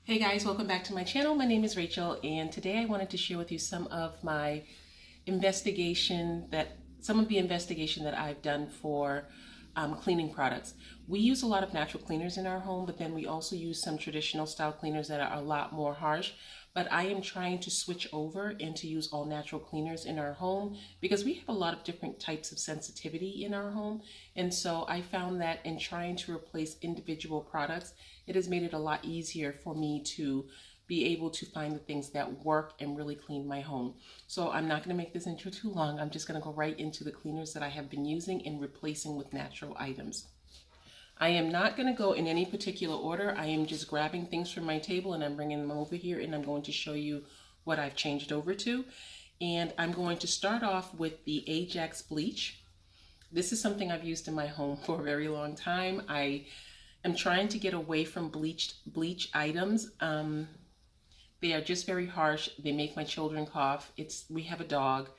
Hey guys, welcome back to my channel. My name is Rachel, and today I wanted to share with you some of my some of the investigation that I've done for cleaning products. We use a lot of natural cleaners in our home, but then we also use some traditional style cleaners that are a lot more harsh. But I am trying to switch over and to use all natural cleaners in our home because we have a lot of different types of sensitivity in our home. And so I found that in trying to replace individual products, it has made it a lot easier for me to be able to find the things that work and really clean my home. So I'm not going to make this intro too long. I'm just going to go right into the cleaners that I have been using and replacing with natural items. I am not going to go in any particular order. I am just grabbing things from my table and I'm bringing them over here, and I'm going to show you what I've changed over to. And I'm going to start off with the Ajax Bleach. This is something I've used in my home for a very long time. I am trying to get away from bleach items. They are just very harsh. They make my children cough. We have a dog.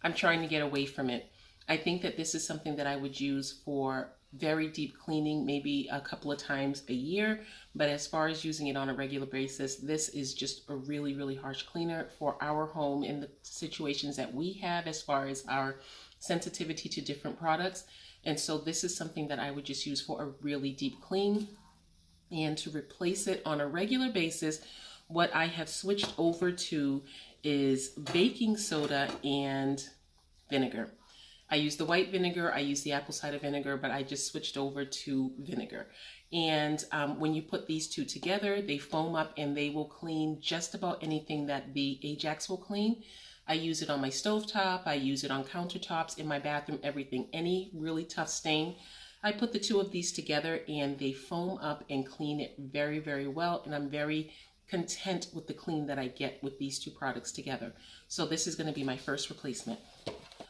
I'm trying to get away from it. I think that this is something that I would use for very deep cleaning, maybe a couple of times a year. But as far as using it on a regular basis, this is just a really, really harsh cleaner for our home in the situations that we have as far as our sensitivity to different products. And so this is something that I would just use for a really deep clean. And to replace it on a regular basis, what I have switched over to is baking soda and vinegar. I use the white vinegar, I use the apple cider vinegar, but I just switched over to vinegar. And when you put these two together, they foam up and they will clean just about anything that the Ajax will clean. I use it on my stovetop, I use it on countertops, in my bathroom, everything. Any really tough stain, I put the two of these together and they foam up and clean it very, very well. And I'm very content with the clean that I get with these two products together. So this is going to be my first replacement.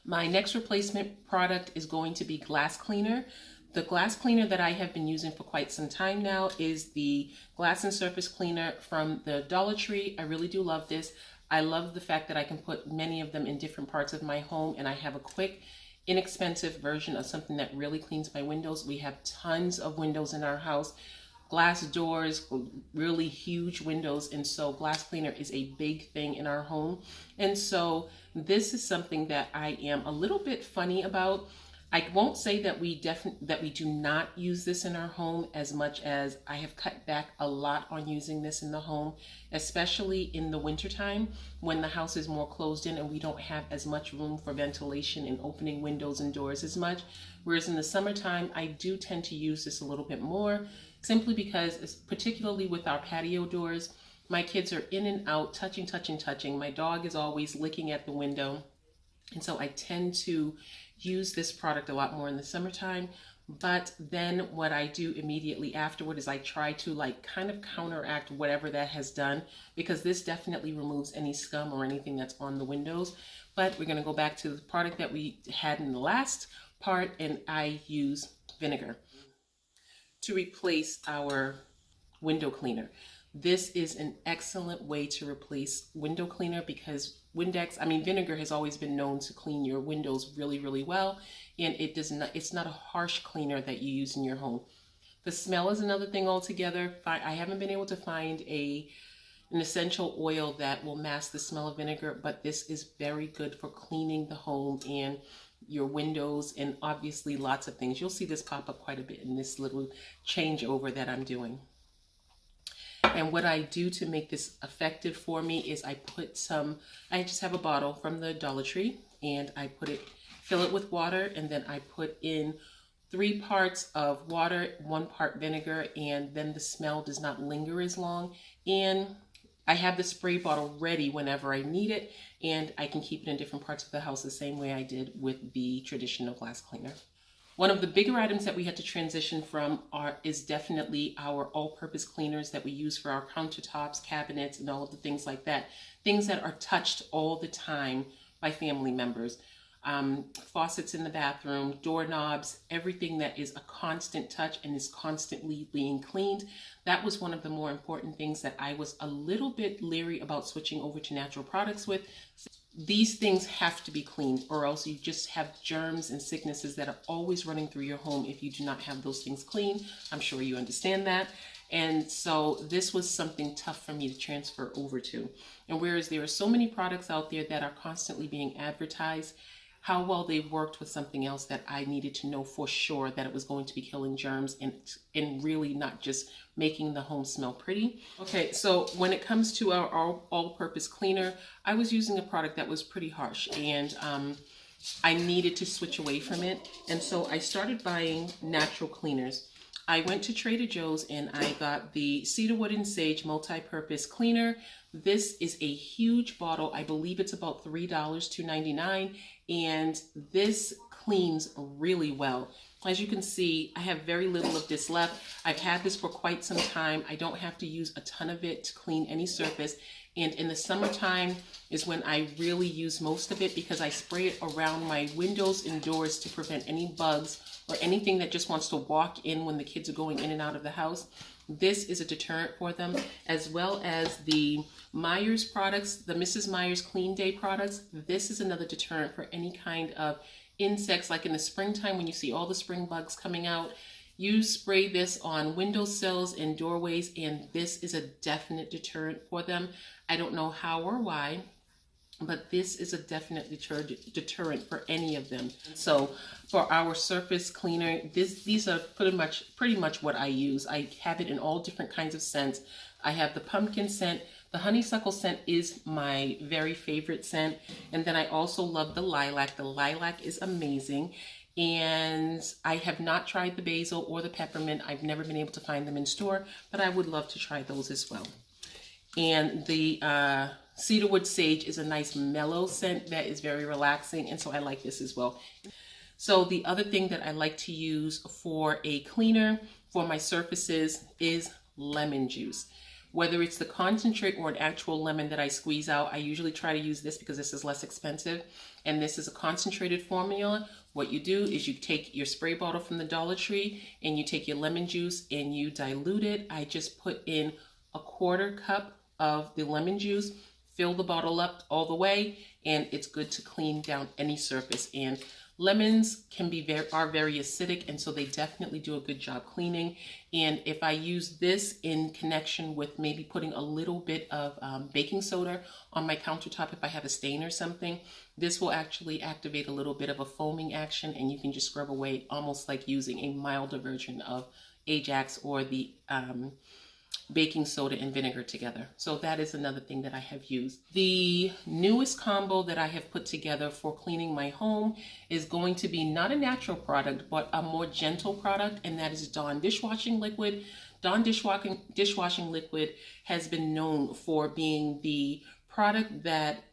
My next replacement product is going to be glass cleaner. The glass cleaner that I have been using for quite some time now is the glass and surface cleaner from the Dollar Tree. I really do love this. I love the fact that I can put many of them in different parts of my home, and I have a quick, inexpensive version of something that really cleans my windows. We have tons of windows in our house, glass doors, really huge windows, and so glass cleaner is a big thing in our home. And so this is something that I am a little bit funny about. I won't say that we do not use this in our home as much as I have cut back a lot on using this in the home, especially in the wintertime when the house is more closed in and we don't have as much room for ventilation and opening windows and doors as much. Whereas in the summertime, I do tend to use this a little bit more, simply because, particularly with our patio doors, my kids are in and out, touching. My dog is always licking at the window. And so I tend to use this product a lot more in the summertime. But then what I do immediately afterward is I try to kind of counteract whatever that has done, because this definitely removes any scum or anything that's on the windows. But we're going to go back to the product that we had in the last part, and I use vinegar to replace our window cleaner. This is an excellent way to replace window cleaner because vinegar has always been known to clean your windows really, really well, and it's not a harsh cleaner that you use in your home. The smell is another thing altogether. I haven't been able to find an essential oil that will mask the smell of vinegar, but this is very good for cleaning the home and your windows, and obviously lots of things. You'll see this pop up quite a bit in this little changeover that I'm doing. And what I do to make this effective for me is I just have a bottle from the Dollar Tree, and I fill it with water, and then I put in 3 parts of water, 1 part vinegar, and then the smell does not linger as long. And I have the spray bottle ready whenever I need it, and I can keep it in different parts of the house the same way I did with the traditional glass cleaner. One of the bigger items that we had to transition from is definitely our all-purpose cleaners that we use for our countertops, cabinets, and all of the things like that. Things that are touched all the time by family members. Faucets in the bathroom, doorknobs, everything that is a constant touch and is constantly being cleaned. That was one of the more important things that I was a little bit leery about switching over to natural products with. These things have to be cleaned, or else you just have germs and sicknesses that are always running through your home if you do not have those things clean. I'm sure you understand that. And so this was something tough for me to transfer over to. And whereas there are so many products out there that are constantly being advertised, how well they worked with something else that I needed to know for sure that it was going to be killing germs and really not just making the home smell pretty. Okay, so when it comes to our all-purpose cleaner, I was using a product that was pretty harsh, and I needed to switch away from it. And so I started buying natural cleaners. I went to Trader Joe's and I got the Cedarwood and Sage Multi-Purpose Cleaner. This is a huge bottle. I believe it's about $3, $2.99, and this cleans really well. As you can see, I have very little of this left. I've had this for quite some time. I don't have to use a ton of it to clean any surface. And in the summertime is when I really use most of it, because I spray it around my windows and doors to prevent any bugs or anything that just wants to walk in when the kids are going in and out of the house. This is a deterrent for them, as well as the Meyers products, the Mrs. Meyers Clean Day products. This is another deterrent for any kind of insects, like in the springtime when you see all the spring bugs coming out. You spray this on windowsills and doorways, and this is a definite deterrent for them. I don't know how or why, but this is a definite deterrent for any of them. So for our surface cleaner, these are pretty much what I use. I have it in all different kinds of scents. I have the pumpkin scent. The honeysuckle scent is my very favorite scent. And then I also love the lilac. The lilac is amazing. And I have not tried the basil or the peppermint. I've never been able to find them in store, but I would love to try those as well. And the Cedarwood Sage is a nice mellow scent that is very relaxing, and so I like this as well. So the other thing that I like to use for a cleaner for my surfaces is lemon juice. Whether it's the concentrate or an actual lemon that I squeeze out, I usually try to use this because this is less expensive. And this is a concentrated formula. What you do is you take your spray bottle from the Dollar Tree and you take your lemon juice and you dilute it. I just put in a 1/4 cup of the lemon juice, fill the bottle up all the way, and it's good to clean down any surface. And lemons are very acidic, and so they definitely do a good job cleaning. And if I use this in connection with maybe putting a little bit of baking soda on my countertop if I have a stain or something, this will actually activate a little bit of a foaming action, and you can just scrub away, almost like using a milder version of Ajax or the baking soda and vinegar together. So that is another thing that I have used. The newest combo that I have put together for cleaning my home is going to be not a natural product, but a more gentle product, and that is Dawn dishwashing liquid. Dawn dishwashing liquid has been known for being the product that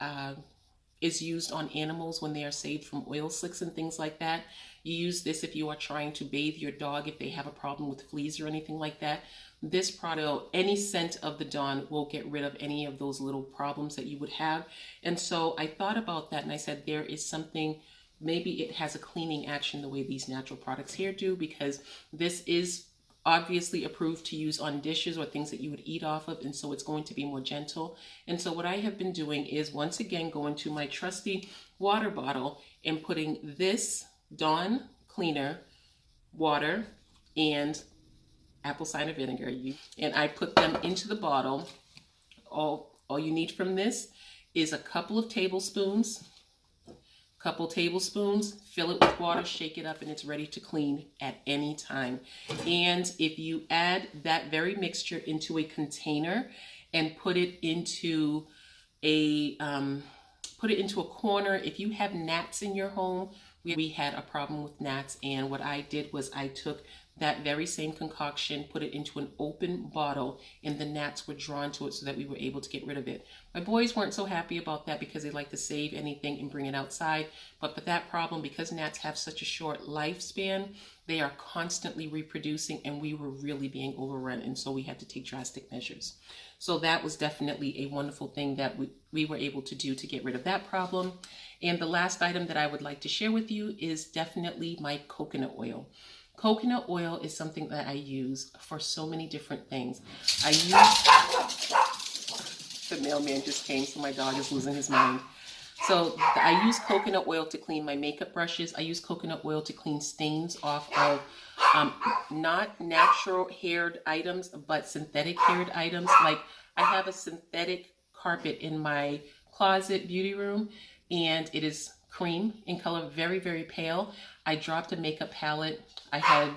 is used on animals when they are saved from oil slicks and things like that. You use this if you are trying to bathe your dog, if they have a problem with fleas or anything like that. This product, any scent of the Dawn, will get rid of any of those little problems that you would have. And so I thought about that and I said, there is something, maybe it has a cleaning action the way these natural products here do, because this is obviously approved to use on dishes or things that you would eat off of, and so it's going to be more gentle. And so what I have been doing is once again going to my trusty water bottle and putting this Dawn cleaner, water, and apple cider vinegar, and I put them into the bottle. All you need from this is a couple tablespoons, fill it with water, shake it up, and it's ready to clean at any time. And if you add that very mixture into a container and put it into a corner, if you have gnats in your home, we had a problem with gnats, and what I did was I took that very same concoction, put it into an open bottle, and the gnats were drawn to it so that we were able to get rid of it. My boys weren't so happy about that because they like to save anything and bring it outside. But for that problem, because gnats have such a short lifespan, they are constantly reproducing, and we were really being overrun, and so we had to take drastic measures. So that was definitely a wonderful thing that we were able to do to get rid of that problem. And the last item that I would like to share with you is definitely my coconut oil. Coconut oil is something that I use for so many different things. The mailman just came, so my dog is losing his mind. So I use coconut oil to clean my makeup brushes. I use coconut oil to clean stains off of not natural haired items, but synthetic haired items. Like I have a synthetic carpet in my closet beauty room, and it is cream in color, very, very pale. I dropped a makeup palette. I had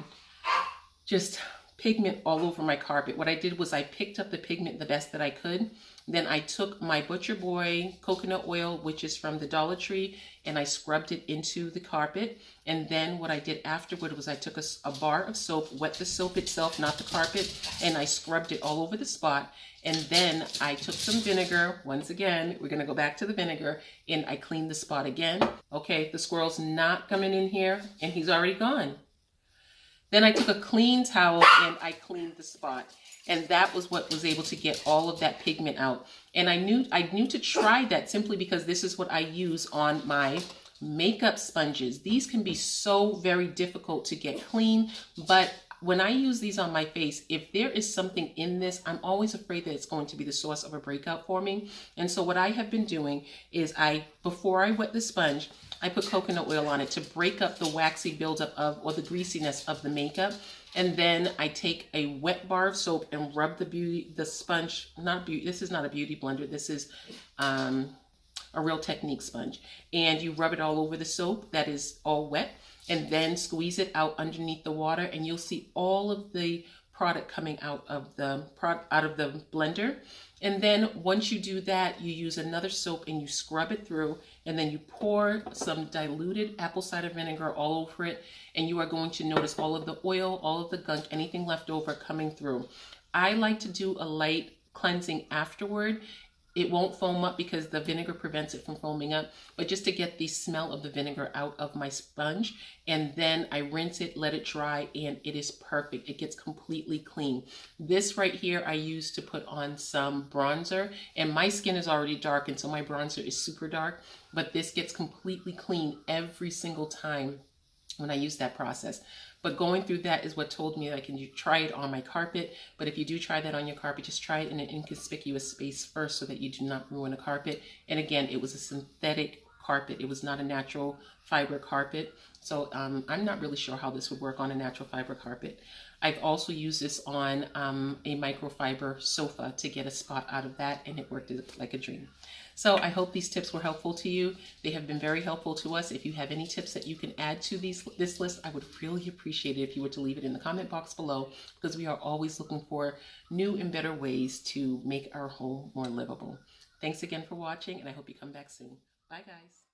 just pigment all over my carpet. What I did was I picked up the pigment the best that I could. Then I took my Butcher Boy coconut oil, which is from the Dollar Tree, and I scrubbed it into the carpet. And then what I did afterward was I took a bar of soap, wet the soap itself, not the carpet, and I scrubbed it all over the spot. And then I took some vinegar. Once again, we're going to go back to the vinegar, and I cleaned the spot again. Okay, the squirrel's not coming in here, and he's already gone. Then I took a clean towel and I cleaned the spot. And that was what was able to get all of that pigment out. And I knew to try that simply because this is what I use on my makeup sponges. These can be so very difficult to get clean, but when I use these on my face, if there is something in this, I'm always afraid that it's going to be the source of a breakout for me. And so what I have been doing is before I wet the sponge, I put coconut oil on it to break up the waxy buildup or the greasiness of the makeup. And then I take a wet bar of soap and rub the sponge, this is not a beauty blender, this is a Real Technique sponge. And you rub it all over the soap that is all wet, and then squeeze it out underneath the water, and you'll see all of the product coming out of the blender. And then once you do that, you use another soap and you scrub it through, and then you pour some diluted apple cider vinegar all over it, and you are going to notice all of the oil, all of the gunk, anything left over coming through. I like to do a light cleansing afterward. It won't foam up because the vinegar prevents it from foaming up, but just to get the smell of the vinegar out of my sponge. And then I rinse it, let it dry, and it is perfect. It gets completely clean. This right here I use to put on some bronzer, and my skin is already dark, and so my bronzer is super dark, but this gets completely clean every single time when I use that process. But going through that is what told me that I can try it on my carpet. But if you do try that on your carpet, just try it in an inconspicuous space first so that you do not ruin a carpet. And again, it was a synthetic carpet. It was not a natural fiber carpet. So I'm not really sure how this would work on a natural fiber carpet. I've also used this on a microfiber sofa to get a spot out of that, and it worked like a dream. So I hope these tips were helpful to you. They have been very helpful to us. If you have any tips that you can add to this list, I would really appreciate it if you were to leave it in the comment box below, because we are always looking for new and better ways to make our home more livable. Thanks again for watching, and I hope you come back soon. Bye, guys.